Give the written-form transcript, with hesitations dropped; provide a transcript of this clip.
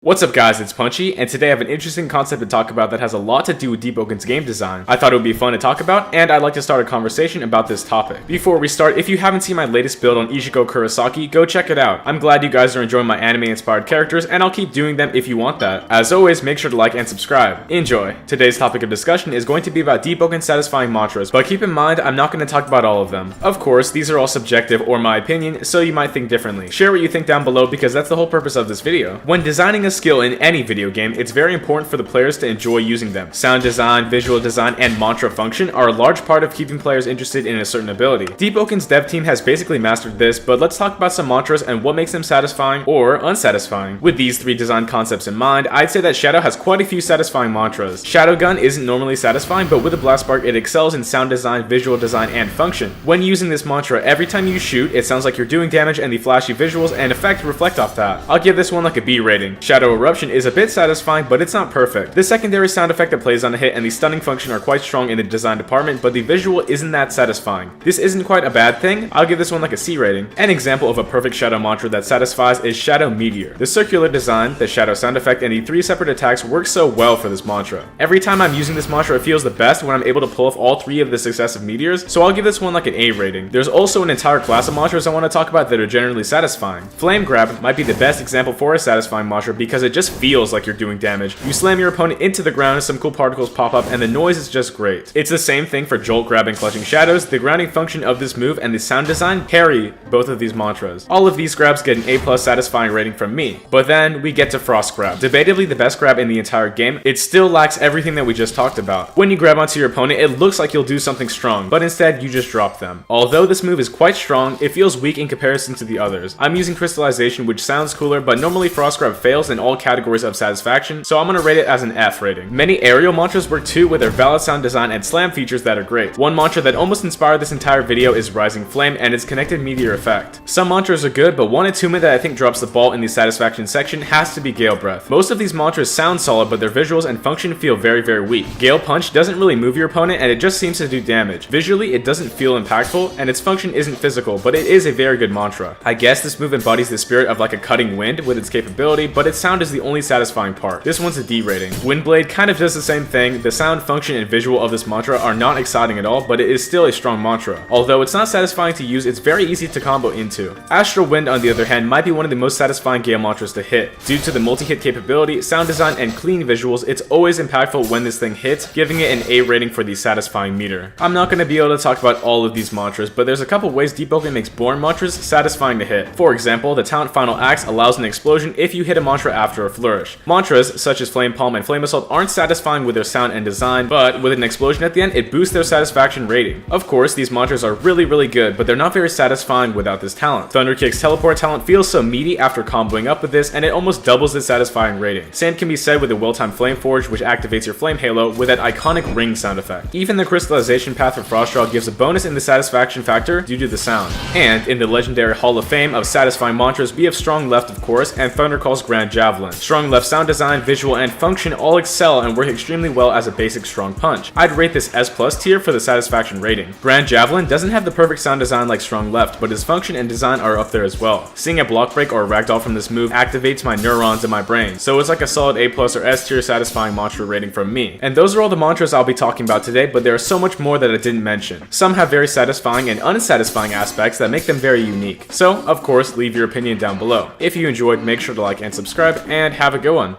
What's up guys, it's Punchy, and today I have an interesting concept to talk about that has a lot to do with Deepwoken's game design. I thought it would be fun to talk about, and I'd like to start a conversation about this topic. Before we start, if you haven't seen my latest build on Ichigo Kurosaki, go check it out. I'm glad you guys are enjoying my anime-inspired characters, and I'll keep doing them if you want that. As always, make sure to like and subscribe. Enjoy! Today's topic of discussion is going to be about Deepwoken's satisfying mantras, but keep in mind, I'm not going to talk about all of them. Of course, these are all subjective or my opinion, so you might think differently. Share what you think down below because that's the whole purpose of this video. When designing a skill in any video game, it's very important for the players to enjoy using them. Sound design, visual design, and mantra function are a large part of keeping players interested in a certain ability. Deepwoken's dev team has basically mastered this, but let's talk about some mantras and what makes them satisfying or unsatisfying. With these three design concepts in mind, I'd say that Shadow has quite a few satisfying mantras. Shadow Gun isn't normally satisfying, but with a blast spark it excels in sound design, visual design, and function. When using this mantra, every time you shoot, it sounds like you're doing damage and the flashy visuals and effect reflect off that. I'll give this one like a B rating. Shadow Eruption is a bit satisfying, but it's not perfect. The secondary sound effect that plays on a hit and the stunning function are quite strong in the design department, but the visual isn't that satisfying. This isn't quite a bad thing. I'll give this one like a C rating. An example of a perfect Shadow mantra that satisfies is Shadow Meteor. The circular design, the Shadow sound effect, and the three separate attacks work so well for this mantra. Every time I'm using this mantra, it feels the best when I'm able to pull off all three of the successive meteors, so I'll give this one like an A rating. There's also an entire class of mantras I want to talk about that are generally satisfying. Flame Grab might be the best example for a satisfying mantra because it just feels like you're doing damage. You slam your opponent into the ground, some cool particles pop up, and the noise is just great. It's the same thing for Jolt Grab and Clutching Shadows. The grounding function of this move and the sound design carry both of these mantras. All of these grabs get an A+ satisfying rating from me. But then we get to Frost Grab. Debatably the best grab in the entire game, it still lacks everything that we just talked about. When you grab onto your opponent, it looks like you'll do something strong, but instead you just drop them. Although this move is quite strong, it feels weak in comparison to the others. I'm using Crystallization, which sounds cooler, but normally Frost Grab fails in all categories of satisfaction, so I'm gonna rate it as an F rating. Many aerial mantras work too with their valid sound design and slam features that are great. One mantra that almost inspired this entire video is Rising Flame and its connected meteor effect. Some mantras are good, but one attunement that I think drops the ball in the satisfaction section has to be Gale Breath. Most of these mantras sound solid, but their visuals and function feel very weak. Gale Punch doesn't really move your opponent and it just seems to do damage. Visually, it doesn't feel impactful and its function isn't physical, but it is a very good mantra. I guess this move embodies the spirit of like a cutting wind with its capability, but its sound is the only satisfying part. This one's a D rating. Windblade kind of does the same thing. The sound, function, and visual of this mantra are not exciting at all, but it is still a strong mantra. Although it's not satisfying to use, it's very easy to combo into. Astral Wind, on the other hand, might be one of the most satisfying Gale mantras to hit. Due to the multi-hit capability, sound design, and clean visuals, it's always impactful when this thing hits, giving it an A rating for the satisfying meter. I'm not going to be able to talk about all of these mantras, but there's a couple ways Deepwoken makes boring mantras satisfying to hit. For example, the talent Final Axe allows an explosion if you hit a mantra after a flourish. Mantras such as Flame Palm and Flame Assault aren't satisfying with their sound and design, but with an explosion at the end, it boosts their satisfaction rating. Of course, these mantras are really good, but they're not very satisfying without this talent. Thunder Kick's teleport talent feels so meaty after comboing up with this, and it almost doubles its satisfying rating. Same can be said with the well-timed Flame Forge, which activates your Flame Halo with that iconic ring sound effect. Even the crystallization path for Frost Draw gives a bonus in the satisfaction factor due to the sound. And in the legendary Hall of Fame of satisfying mantras, we have Strong Left of course, and Thundercall's Grand Javelin. Strong Left sound design, visual, and function all excel and work extremely well as a basic strong punch. I'd rate this S+ tier for the satisfaction rating. Grand Javelin doesn't have the perfect sound design like Strong Left, but its function and design are up there as well. Seeing a block break or a ragdoll from this move activates my neurons in my brain, so it's like a solid A+ or S tier satisfying mantra rating from me. And those are all the mantras I'll be talking about today, but there are so much more that I didn't mention. Some have very satisfying and unsatisfying aspects that make them very unique. So, of course, leave your opinion down below. If you enjoyed, make sure to like and subscribe, and have a good one.